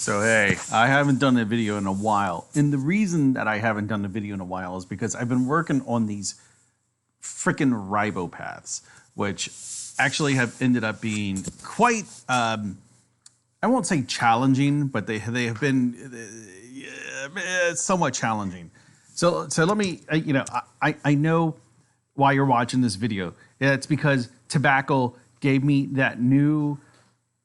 So hey, I haven't done a video in a while. And the reason that I haven't done a video in a while is because I've been working on these freaking ribopaths, which actually have ended up being quite, I won't say challenging, but they have been somewhat challenging. So let me, I know why you're watching this video. It's because Tobacco gave me that new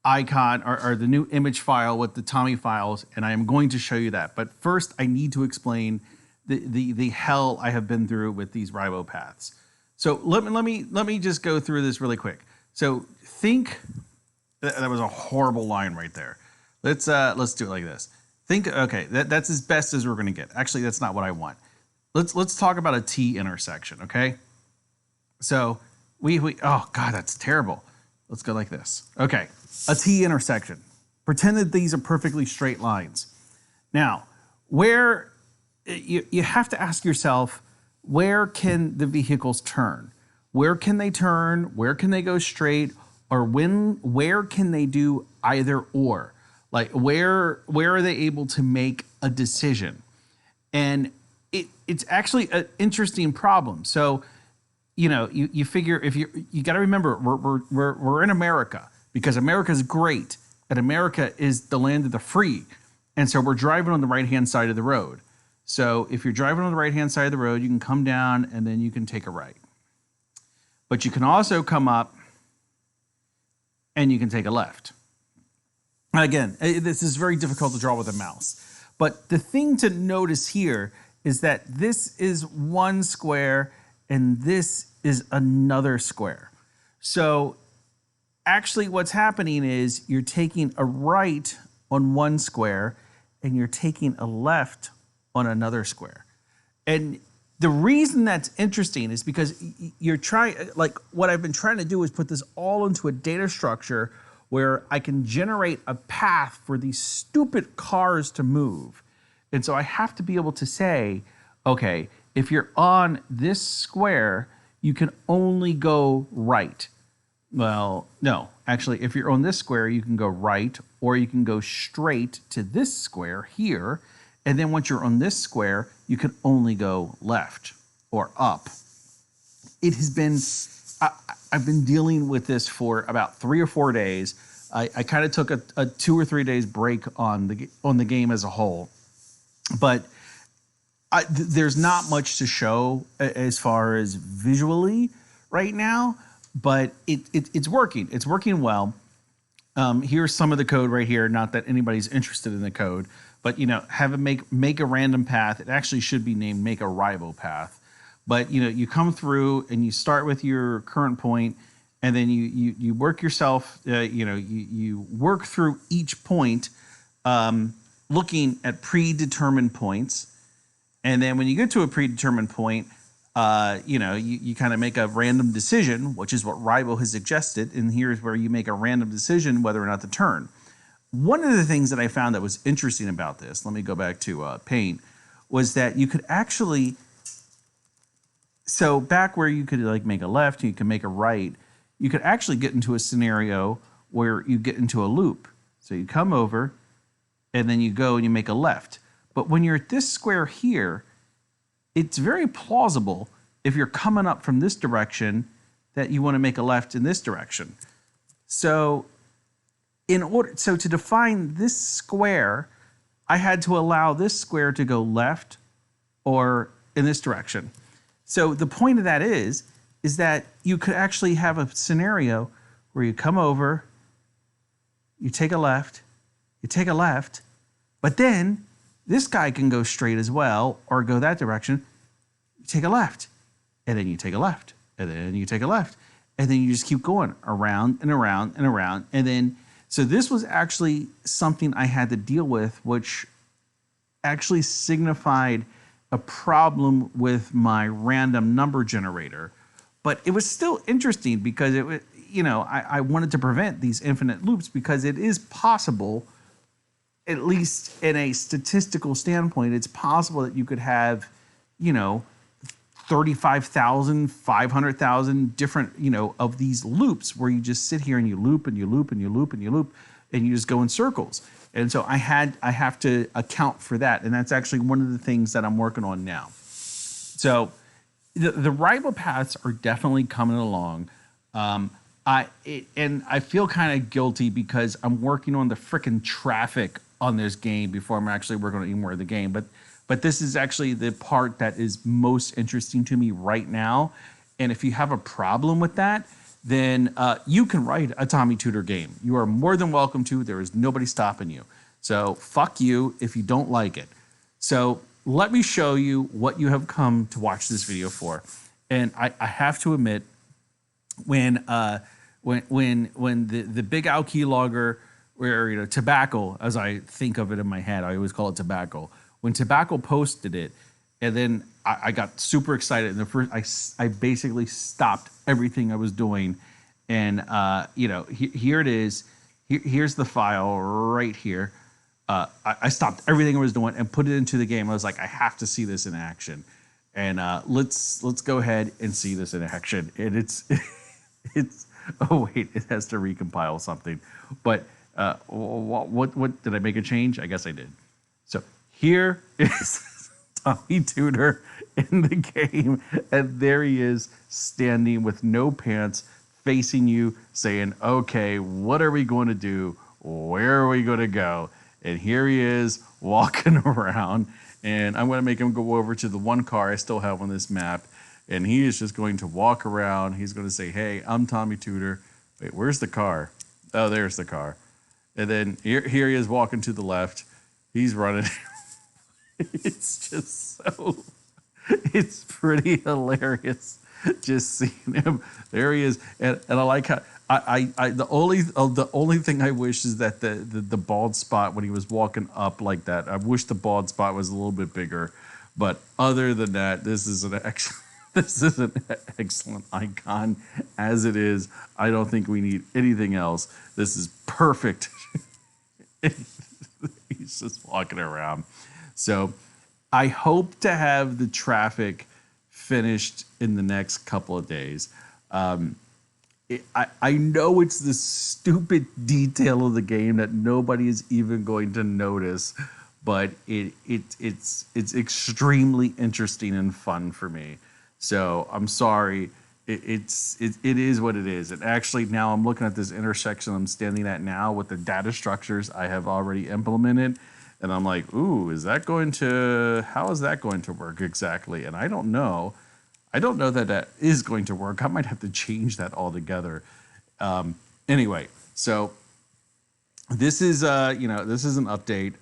icon or the new image file with the Tommy files, and I am going to show you that. But first, I need to explain the hell I have been through with these ribopaths. So let me just go through this really quick. So think that was a horrible line right there. Let's do it like this. Think, okay, that's as best as we're gonna get. Actually, that's not what I want. Let's talk about a T intersection, okay? So we oh God, that's terrible. Let's go like this. Okay, a T intersection. Pretend that these are perfectly straight lines. Now, where you have to ask yourself, where can the vehicles turn? Where can they turn? Where can they go straight? Or where can they do either or? Like where are they able to make a decision? And it's actually an interesting problem. So, you figure if you got to remember we're in America, because America is great and America is the land of the free. And so we're driving on the right-hand side of the road. So if you're driving on the right-hand side of the road, you can come down and then you can take a right. But you can also come up and you can take a left. Again, this is very difficult to draw with a mouse. But the thing to notice here is that this is one square and this is another square. So actually what's happening is you're taking a right on one square and you're taking a left on another square. And the reason that's interesting is because you're trying, like what I've been trying to do is put this all into a data structure where I can generate a path for these stupid cars to move. And so I have to be able to say, okay, if you're on this square, you can only go right. Well, no, actually, if you're on this square, you can go right, or you can go straight to this square here. And then once you're on this square, you can only go left or up. It has been, I've been dealing with this for about 3 or 4 days. I kind of took a 2 or 3 days break on the game as a whole. But there's not much to show as far as visually right now, but it's working. It's working well. Here's some of the code right here. Not that anybody's interested in the code, but have it make a random path. It actually should be named make a ribo path. But you come through and you start with your current point, and then you work yourself. You work through each point, looking at predetermined points. And then when you get to a predetermined point, you kind of make a random decision, which is what Ribo has suggested. And here's where you make a random decision whether or not to turn. One of the things that I found that was interesting about this, let me go back to Paint, was that you could actually, so back where you could like make a left, you can make a right, you could actually get into a scenario where you get into a loop. So you come over and then you go and you make a left. But when you're at this square here, it's very plausible if you're coming up from this direction that you want to make a left in this direction. So to define this square, I had to allow this square to go left or in this direction. So the point of that is that you could actually have a scenario where you come over, you take a left, but then this guy can go straight as well or go that direction. You take a left, and then you take a left, and then you take a left, and then you just keep going around and around and around. And then, so this was actually something I had to deal with, which actually signified a problem with my random number generator. But it was still interesting because it was, I wanted to prevent these infinite loops because it is possible, at least in a statistical standpoint, it's possible that you could have, 35,000, 500,000 different, of these loops where you just sit here and you loop and you loop and you loop and you loop. and you just go in circles. And so I have to account for that. And that's actually one of the things that I'm working on now. So the rival paths are definitely coming along. And I feel kind of guilty because I'm working on the freaking traffic on this game before I'm actually working on any more of the game. But this is actually the part that is most interesting to me right now. And if you have a problem with that, then you can write a Tommy Tutor game. You are more than welcome to. There is nobody stopping you. So fuck you if you don't like it. So let me show you what you have come to watch this video for. And I have to admit, when the big Al keylogger, or Tobacco, as I think of it in my head, I always call it Tobacco. When Tobacco posted it, and then I got super excited. And the first, I basically stopped everything I was doing, and here it is. Here's the file right here. I stopped everything I was doing and put it into the game. I was like, I have to see this in action, and let's go ahead and see this in action. And it's oh wait, it has to recompile something, but what did I make a change? I guess I did. So here is Tommy Tutor in the game, and there he is standing with no pants, facing you, saying, okay, what are we going to do? Where are we going to go? And here he is walking around, and I'm going to make him go over to the one car I still have on this map, and he is just going to walk around. He's going to say, hey, I'm Tommy Tutor. Wait, where's the car? Oh, there's the car. And then here he is walking to the left. He's running. It's just it's pretty hilarious just seeing him. There he is. And I like how the only thing I wish is that the bald spot when he was walking up like that, I wish the bald spot was a little bit bigger. But other than that, this is an excellent icon as it is. I don't think we need anything else. This is perfect. He's just walking around. So I hope to have the traffic finished in the next couple of days. I know it's the stupid detail of the game that nobody is even going to notice, but it's extremely interesting and fun for me. So I'm sorry. It is what it is. And actually now I'm looking at this intersection I'm standing at now with the data structures I have already implemented. And I'm like, ooh, how is that going to work exactly? And I don't know. I don't know that is going to work. I might have to change that altogether. Anyway, so this is this is an update.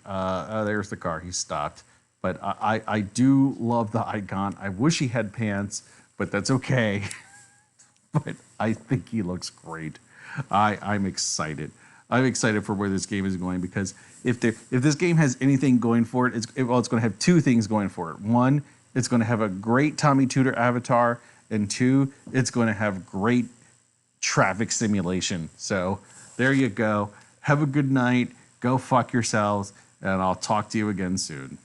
There's the car. He stopped. But I do love the icon. I wish he had pants, but that's okay. But I think he looks great. I'm excited. I'm excited for where this game is going, because if this game has anything going for it, it's going to have two things going for it. One, it's going to have a great Tommy Tutor avatar, and two, it's going to have great traffic simulation. So there you go. Have a good night. Go fuck yourselves, and I'll talk to you again soon.